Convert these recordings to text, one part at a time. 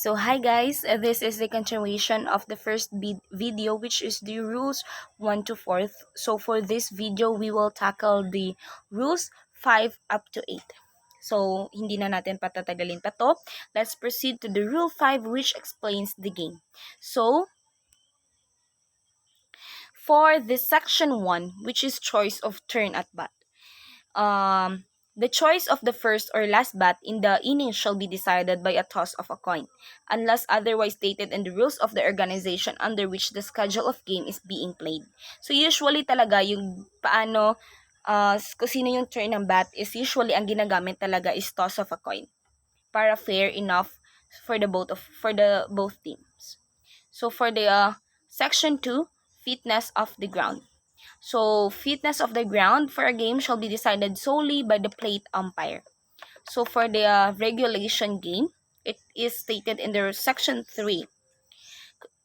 So hi guys, this is the continuation of the first video, which is the rules 1 to 4. So for this video, we will tackle the rules 5 up to 8. So hindi na natin patatagalin pa to. Let's proceed to the rule 5, which explains the game. So for the section 1, which is choice of turn at bat. The choice of the first or last bat in the inning shall be decided by a toss of a coin, unless otherwise stated in the rules of the organization under which the schedule of game is being played. So usually talaga yung paano kung sino yung turn ng bat is usually ang ginagamit talaga is toss of a coin para fair enough for the both teams. So for the section 2, fitness of the ground. So, fitness of the ground for a game shall be decided solely by the plate umpire. So, for the regulation game, it is stated in the section 3,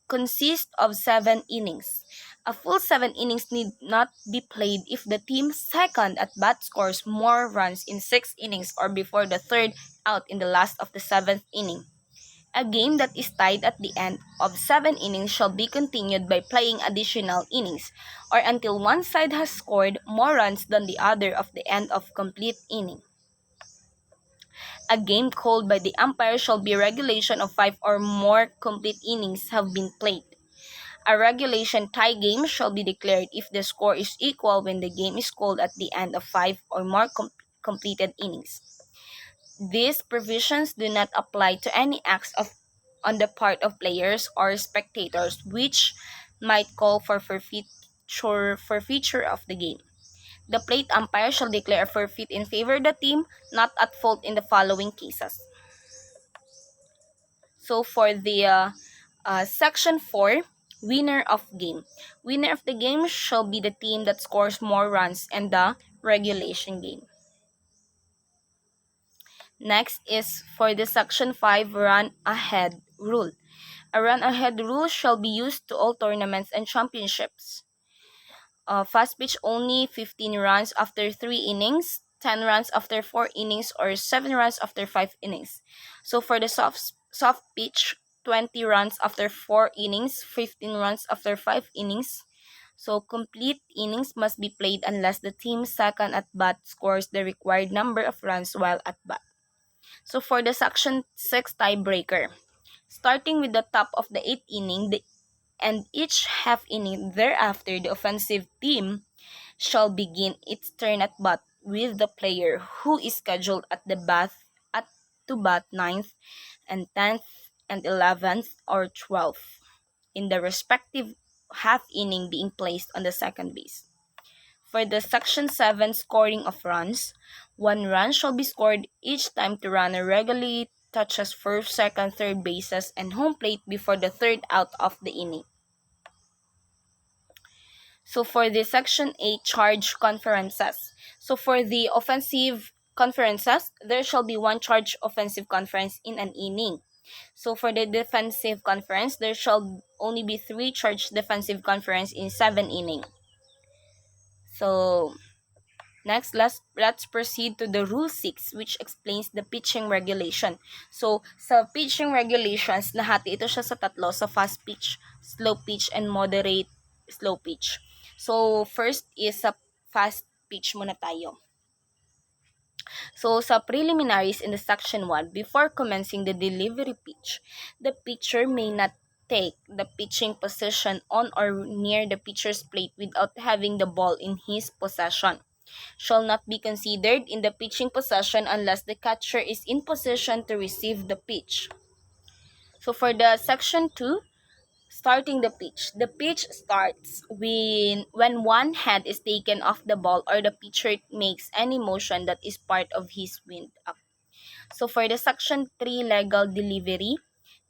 consists of 7 innings. A full 7 innings need not be played if the team second at bat scores more runs in 6 innings or before the third out in the last of the 7th inning. A game that is tied at the end of 7 innings shall be continued by playing additional innings, or until one side has scored more runs than the other of the end of complete inning. A game called by the umpire shall be regulation of 5 or more complete innings have been played. A regulation tie game shall be declared if the score is equal when the game is called at the end of 5 or more completed innings. These provisions do not apply to any acts on the part of players or spectators which might call for forfeiture of the game. The plate umpire shall declare a forfeit in favor of the team not at fault in the following cases. So for the section 4, winner of game. Winner of the game shall be the team that scores more runs in the regulation game. Next is for the section 5, run ahead rule. A run ahead rule shall be used to all tournaments and championships. Fast pitch only 15 runs after 3 innings, 10 runs after 4 innings, or 7 runs after 5 innings. So for the soft pitch, 20 runs after 4 innings, 15 runs after 5 innings. So complete innings must be played unless the team second at bat scores the required number of runs while at bat. So for the section 6 tiebreaker, starting with the top of the 8th inning and each half inning thereafter, the offensive team shall begin its turn at bat with the player who is scheduled to bat 9th and 10th and 11th or 12th in the respective half inning being placed on the second base. For the section 7 scoring of runs, 1 run shall be scored each time the runner regularly touches first, second, third bases and home plate before the third out of the inning. So for the section 8 charge conferences. So for the offensive conferences, there shall be 1 charge offensive conference in an inning. So for the defensive conference, there shall only be 3 charge defensive conference in 7 innings. So next, let's proceed to the rule 6, which explains the pitching regulation. So sa pitching regulations, nahati ito siya sa tatlo, sa fast pitch, slow pitch, and moderate slow pitch. So first is sa fast pitch muna tayo. So sa preliminaries in the section 1, before commencing the delivery pitch, the pitcher may not take the pitching position on or near the pitcher's plate without having the ball in his possession. Shall not be considered in the pitching possession unless the catcher is in position to receive the pitch. So for the section 2, starting the pitch. The pitch starts when one hand is taken off the ball or the pitcher makes any motion that is part of his wind up. So for the section 3 legal delivery,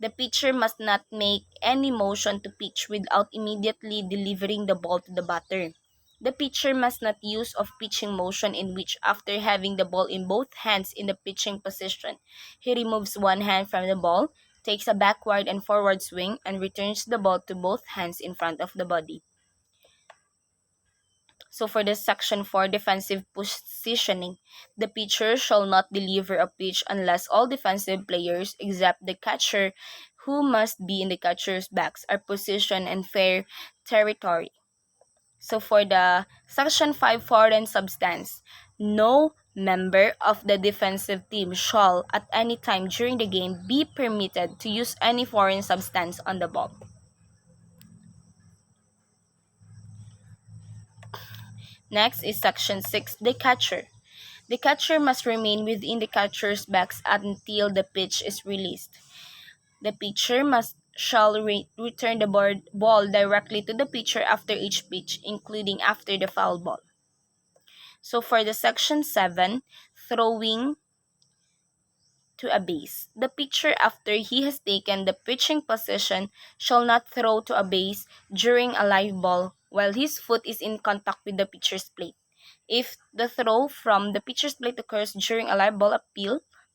the pitcher must not make any motion to pitch without immediately delivering the ball to the batter. The pitcher must not use of pitching motion in which after having the ball in both hands in the pitching position, he removes one hand from the ball, takes a backward and forward swing, and returns the ball to both hands in front of the body. So for the section 4, defensive positioning, the pitcher shall not deliver a pitch unless all defensive players except the catcher, who must be in the catcher's backs, are positioned in fair territory. So for the section 5, foreign substance, no member of the defensive team shall at any time during the game be permitted to use any foreign substance on the ball. Next is section 6, the catcher. The catcher must remain within the catcher's box until the pitch is released. The pitcher shall return the ball directly to the pitcher after each pitch, including after the foul ball. So for the section 7, throwing to a base. The pitcher, after he has taken the pitching position, shall not throw to a base during a live ball while his foot is in contact with the pitcher's plate. If the throw from the pitcher's plate occurs during a live ball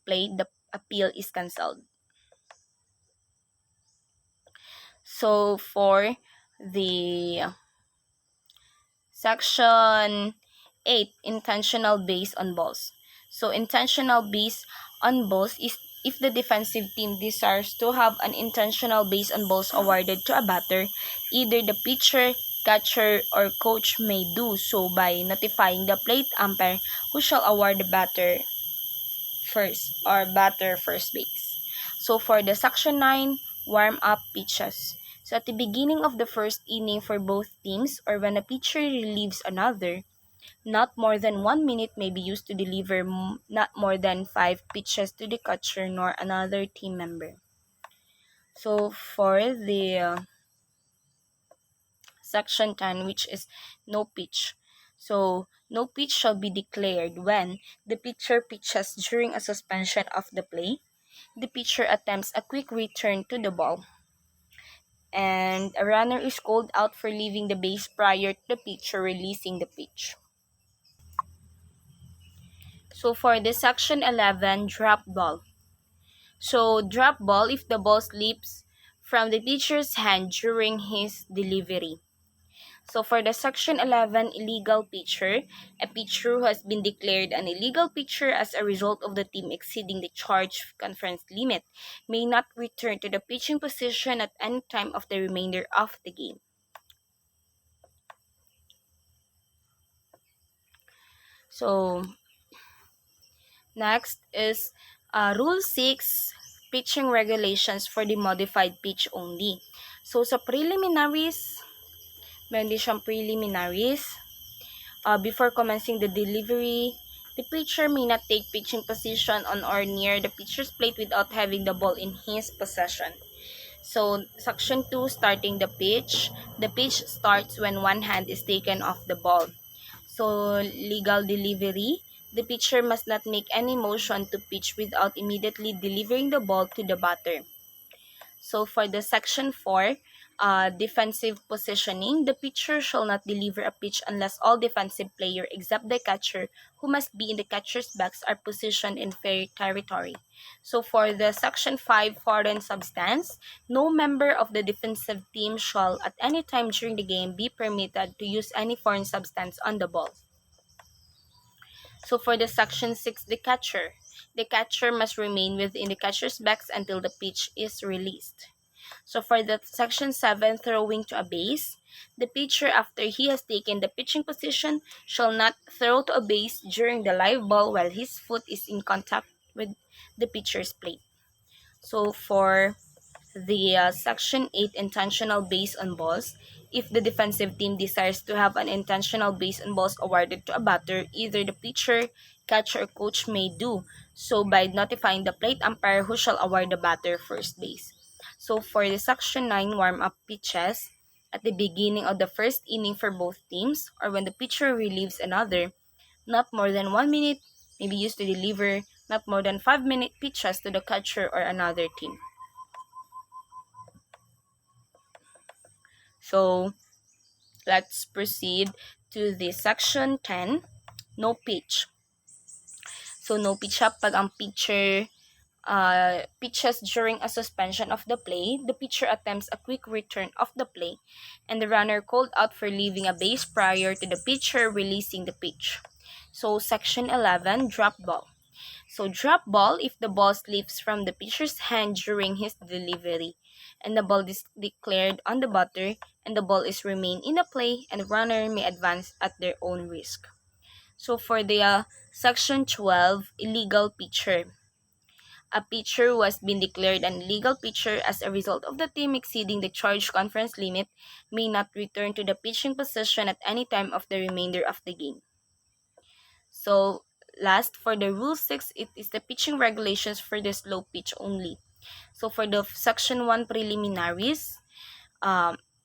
play, the appeal is cancelled. So for the section 8, intentional base on balls. So intentional base on balls is if the defensive team desires to have an intentional base on balls awarded to a batter, either the pitcher, catcher, or coach may do so by notifying the plate umpire, who shall award the batter first base. So for the section 9, warm-up pitches. So at the beginning of the first inning for both teams, or when a pitcher relieves another, not more than 1 minute may be used to deliver not more than 5 pitches to the catcher nor another team member. So for the section 10, which is no pitch. So no pitch shall be declared when the pitcher pitches during a suspension of the play, the pitcher attempts a quick return to the ball, and a runner is called out for leaving the base prior to the pitcher releasing the pitch. So for the section 11, drop ball. So drop ball if the ball slips from the pitcher's hand during his delivery. So for the section 11, illegal pitcher, a pitcher who has been declared an illegal pitcher as a result of the team exceeding the charge conference limit may not return to the pitching position at any time of the remainder of the game. So next is Rule 6, pitching regulations for the modified pitch only. So sa preliminaries, meron din siyang preliminaries. Before commencing the delivery, the pitcher may not take pitching position on or near the pitcher's plate without having the ball in his possession. So, section 2, starting the pitch. The pitch starts when one hand is taken off the ball. So, legal delivery. The pitcher must not make any motion to pitch without immediately delivering the ball to the batter. So for the section 4, defensive positioning, the pitcher shall not deliver a pitch unless all defensive player except the catcher, who must be in the catcher's box, are positioned in fair territory. So for the section 5, foreign substance, no member of the defensive team shall at any time during the game be permitted to use any foreign substance on the ball. So for the section 6, the catcher must remain within the catcher's box until the pitch is released. So for the section 7, throwing to a base, the pitcher, after he has taken the pitching position, shall not throw to a base during the live ball while his foot is in contact with the pitcher's plate. So for the section 8, intentional base on balls, if the defensive team desires to have an intentional base on balls awarded to a batter, either the pitcher, catcher, or coach may do so by notifying the plate umpire, who shall award the batter first base. So for the section 9, warm-up pitches, at the beginning of the first inning for both teams, or when the pitcher relieves another, not more than 1 minute may be used to deliver not more than 5-minute pitches to the catcher or another team. So let's proceed to the section 10, no pitch. So no pitch pag ang pitcher pitches during a suspension of the play, the pitcher attempts a quick return of the play, and the runner called out for leaving a base prior to the pitcher releasing the pitch. So, Section 11, drop ball. So, drop ball if the ball slips from the pitcher's hand during his delivery, and the ball is declared on the batter, and the ball is remain in the play, and the runner may advance at their own risk. So, for the Section 12, illegal pitcher. A pitcher who has been declared an illegal pitcher as a result of the team exceeding the charged conference limit may not return to the pitching position at any time of the remainder of the game. So, last, for the Rule 6, it is the pitching regulations for the slow pitch only. So, for the Section 1 preliminaries,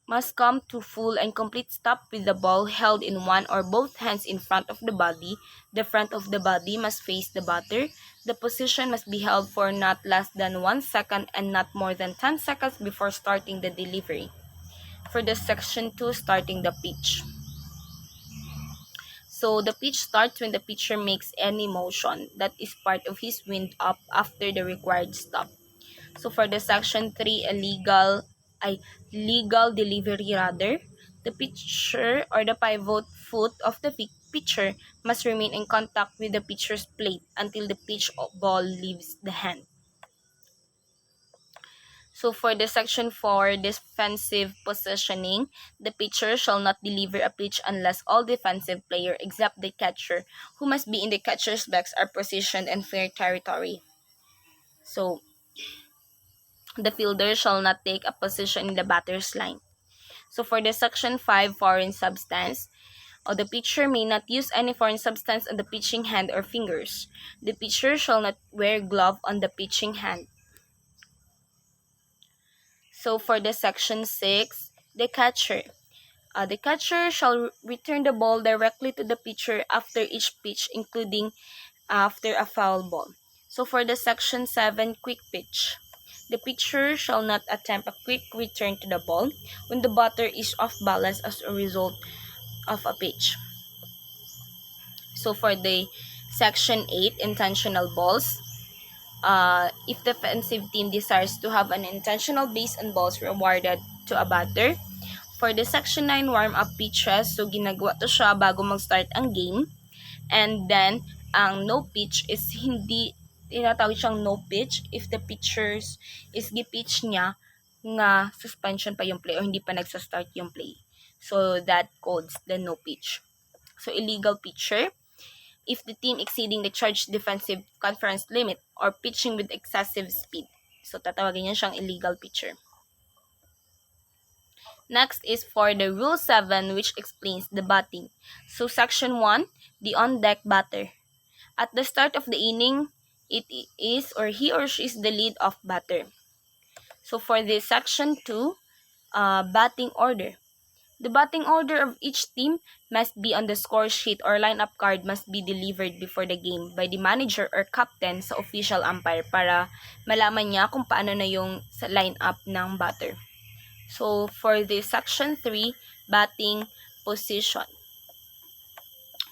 must come to full and complete stop with the ball held in one or both hands in front of the body. The front of the body must face the batter. The position must be held for not less than 1 second and not more than 10 seconds before starting the delivery. For the Section 2, starting the pitch. So, the pitch starts when the pitcher makes any motion that is part of his wind up after the required stop. So, for the Section 3, legal delivery rather, the pitcher or the pivot foot of the pitcher must remain in contact with the pitcher's plate until the pitch ball leaves the hand. So, for the Section 4, defensive positioning, the pitcher shall not deliver a pitch unless all defensive players except the catcher, who must be in the catcher's box, are positioned in fair territory. So, the fielder shall not take a position in the batter's line. So, for the Section 5, foreign substance, the pitcher may not use any foreign substance on the pitching hand or fingers. The pitcher shall not wear glove on the pitching hand. So, for the Section 6, the catcher. The catcher shall return the ball directly to the pitcher after each pitch, including after a foul ball. So, for the Section 7, quick pitch. The pitcher shall not attempt a quick return to the ball when the batter is off balance as a result of a pitch. So, for the Section 8, intentional balls. If the defensive team desires to have an intentional base on balls rewarded to a batter. For the Section 9, warm-up pitches. So, ginagawa to siya bago mag-start ang game. And then, ang no pitch is hindi, tinatawag siyang no pitch if the pitchers is gi-pitch niya nga suspension pa yung play or hindi pa nagsa-start yung play. So, that codes the no pitch. So, illegal pitcher. If the team exceeding the charged defensive conference limit or pitching with excessive speed. So, tatawagin niya siyang illegal pitcher. Next is for the Rule 7, which explains the batting. So, Section 1, the on-deck batter. At the start of the inning, it is or he or she is the lead-off batter. So, for the Section 2, batting order. The batting order of each team must be on the score sheet or lineup card must be delivered before the game by the manager or captain sa official umpire para malaman niya kung paano na yung sa lineup ng batter. So, for the Section 3, batting position.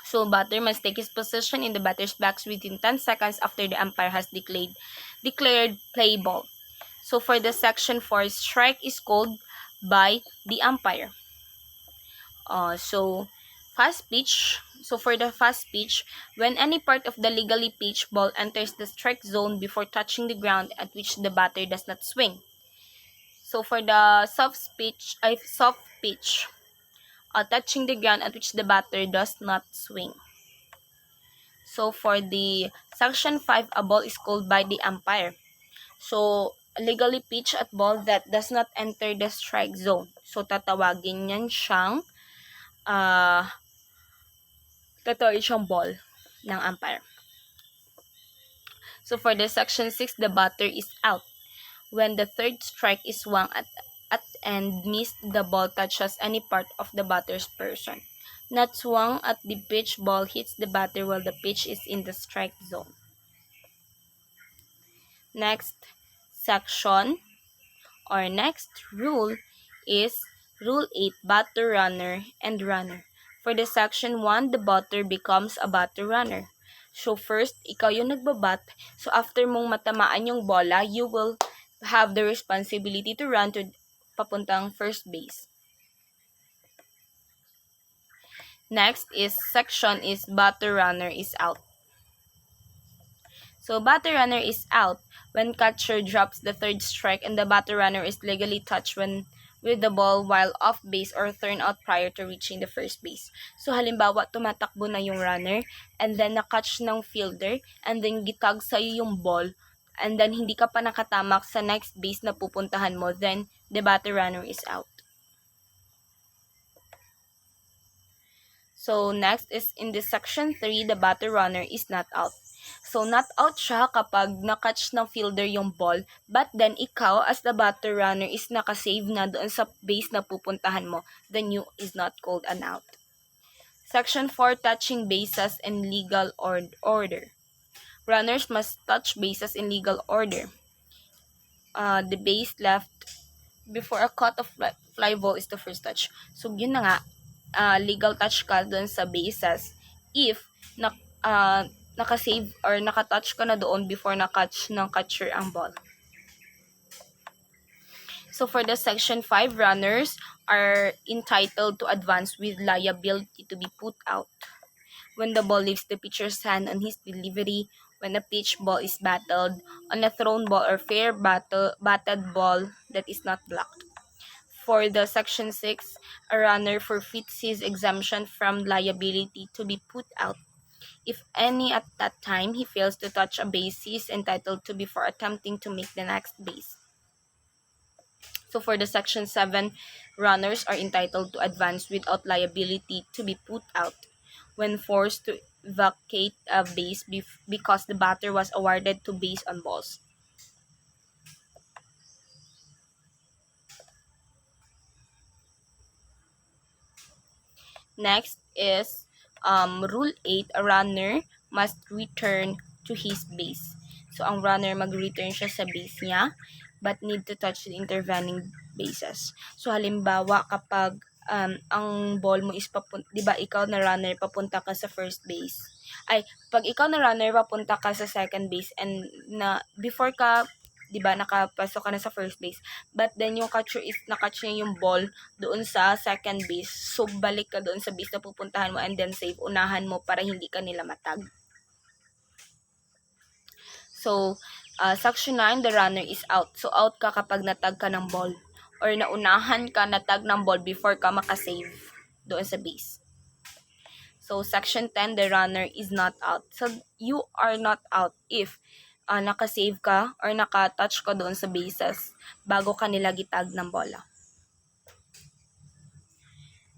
So, batter must take his position in the batter's box within 10 seconds after the umpire has declared play ball. So, for the Section 4, strike is called by the umpire. So, fast pitch. So, for the fast pitch, when any part of the legally pitched ball enters the strike zone before touching the ground at which the batter does not swing. So, for the soft pitch, touching the ground at which the batter does not swing. So, for the Section 5, a ball is called by the umpire. So, legally pitched at ball that does not enter the strike zone. So, tatawagin yan siyang ball ng umpire. So, for the Section 6, the batter is out. When the third strike is swung at and missed, the ball touches any part of the batter's person. Not swung at the pitch, ball hits the batter while the pitch is in the strike zone. Next section or next rule is Rule 8, batter, runner, and runner. For the Section 1, the batter becomes a batter runner. So first, ikaw yung nagbabat. So after mong matamaan yung bola, you will have the responsibility to run to papuntang first base. Next is section is batter runner is out. So batter runner is out when catcher drops the third strike and the batter runner is legally touched when with the ball while off base or turn out prior to reaching the first base. So halimbawa, tumatakbo na yung runner and then na-catch ng fielder and then gitag sa'yo yung ball and then hindi ka pa nakatamak sa next base na pupuntahan mo, then the batter runner is out. So, next is in this section 3, the batter runner is not out. So, not out siya kapag na-catch ng fielder yung ball, but then ikaw as the batter runner is nakasave na doon sa base na pupuntahan mo, then you is not called an out. Section 4, touching bases in legal order. Runners must touch bases in legal order. The base left before a cut of fly ball is the first touch. So, yun na nga, legal touch ka doon sa bases if nakasave or nakatouch ka na doon before na-catch ng catcher ang ball. So, for the section 5, runners are entitled to advance with liability to be put out when the ball leaves the pitcher's hand on his delivery, when a pitch ball is battled, on a thrown ball or fair batted ball that is not blocked. For the section 6, a runner forfeits his exemption from liability to be put out. If any at that time he fails to touch a base, he is entitled to be for attempting to make the next base. So for the section 7, runners are entitled to advance without liability to be put out when forced to vacate a base because the batter was awarded to base on balls. Next is Rule 8, a runner must return to his base. So, ang runner mag-return siya sa base niya but need to touch the intervening bases. So, halimbawa, kapag ang ball mo is di ba ikaw na runner, papunta ka sa first base. Ay, pag ikaw na runner, papunta ka sa second base and na before ka, di ba, nakapasok ka na sa first base. But then, yung catcher is nakatch niya yung ball doon sa second base. So, balik ka doon sa base na pupuntahan mo and then save. Unahan mo para hindi ka nila matag. So, section 9, the runner is out. So, out ka kapag natag ka ng ball. Or naunahan ka natag ng ball before ka makasave doon sa base. So, section 10, the runner is not out. So, you are not out if nakasave ka or nakatouch ka doon sa bases bago ka nila gitag ng bola.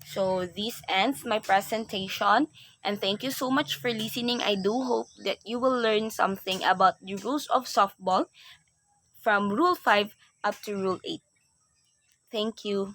So, this ends my presentation and thank you so much for listening. I do hope that you will learn something about the rules of softball from Rule 5 up to Rule 8. Thank you.